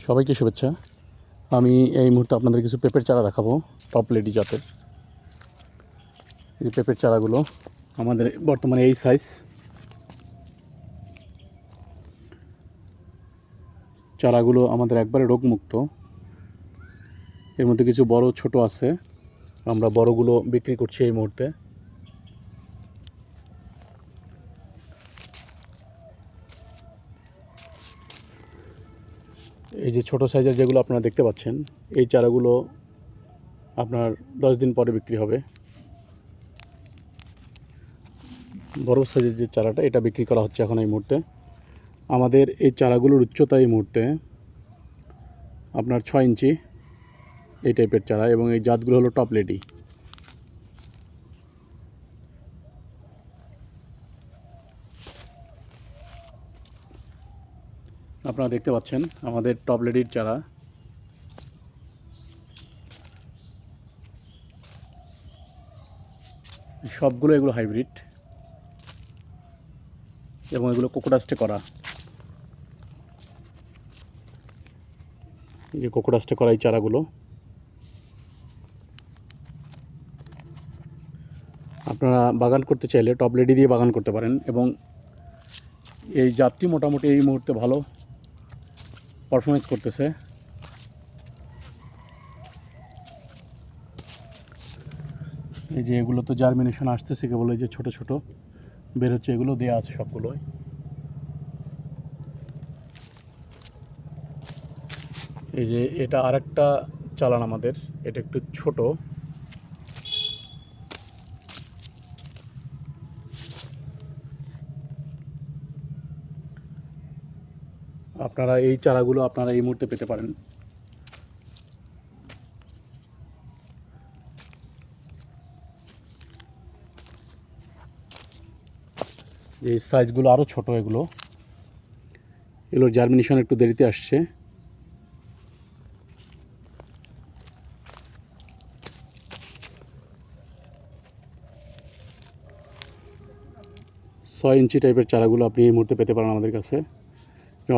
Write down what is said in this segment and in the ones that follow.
সবাইকে শুভেচ্ছা। আমি এই মুহূর্তে আপনাদের কিছু পেঁপের চারা দেখাবো, টপ লেডি জাতের। এই পেঁপের চারাগুলো আমাদের বর্তমানে এই সাইজ। চারাগুলো আমাদের একবারে রোগমুক্ত। এর মধ্যে কিছু বড় ছোট আছে, আমরা বড়গুলো বিক্রি করছি এই মুহূর্তে। এই যে ছোট সাইজের যেগুলো আপনারা দেখতে পাচ্ছেন, এই চারাগুলো আপনার 10 দিন পরে বিক্রি হবে। বড় সাইজের যে চারাটা, এটা বিক্রি করা হচ্ছে এখন এই মুহূর্তে। আমাদের এই চারাগুলোর উচ্চতা এই মুহূর্তে আপনার 6 ইঞ্চি এই টাইপের চারা, এবং এই জাতগুলো হলো টপ লেডি। আপনারা দেখতে পাচ্ছেন আমাদের টপ লেডির চারা। সবগুলো এগুলো হাইব্রিড, এবং এগুলো কোকোডাস্টে করা। এই যে কোকোডাস্টে করা এই চারাগুলো, আপনারা বাগান করতে চাইলে টপ লেডি দিয়ে বাগান করতে পারেন। এবং এই জাতটি মোটামুটি এই মুহূর্তে ভালো পারফরমেন্স করতেছে। এই যে এগুলো তো জার্মিনেশন আসতেছে কেবল, এই যে ছোট ছোট বের হচ্ছে, এগুলো দেওয়া আছে সবগুলোই। এই যে এটা আরেকটা চালান আমাদের, এটা একটু ছোট। আপনারা এই চারাগুলো আপনারা এই মুহূর্তে পেতে পারেন। এই সাইজগুলো আরও ছোট, এগুলোর জার্মিনেশন একটু দেরিতে আসছে। ছয় ইঞ্চি টাইপের চারাগুলো আপনি এই মুহূর্তে পেতে পারেন আমাদের কাছে।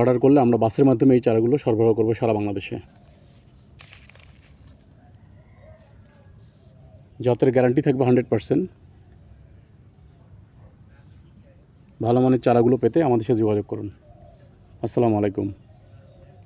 অর্ডার করলে আমরা বাসের মাধ্যমে এই চারাগুলো সরবরাহ করবো সারা বাংলাদেশে। জাতের গ্যারান্টি থাকবে 100%। ভালো মানের চারাগুলো পেতে আমাদের সাথে যোগাযোগ করুন। আসসালামু আলাইকুম।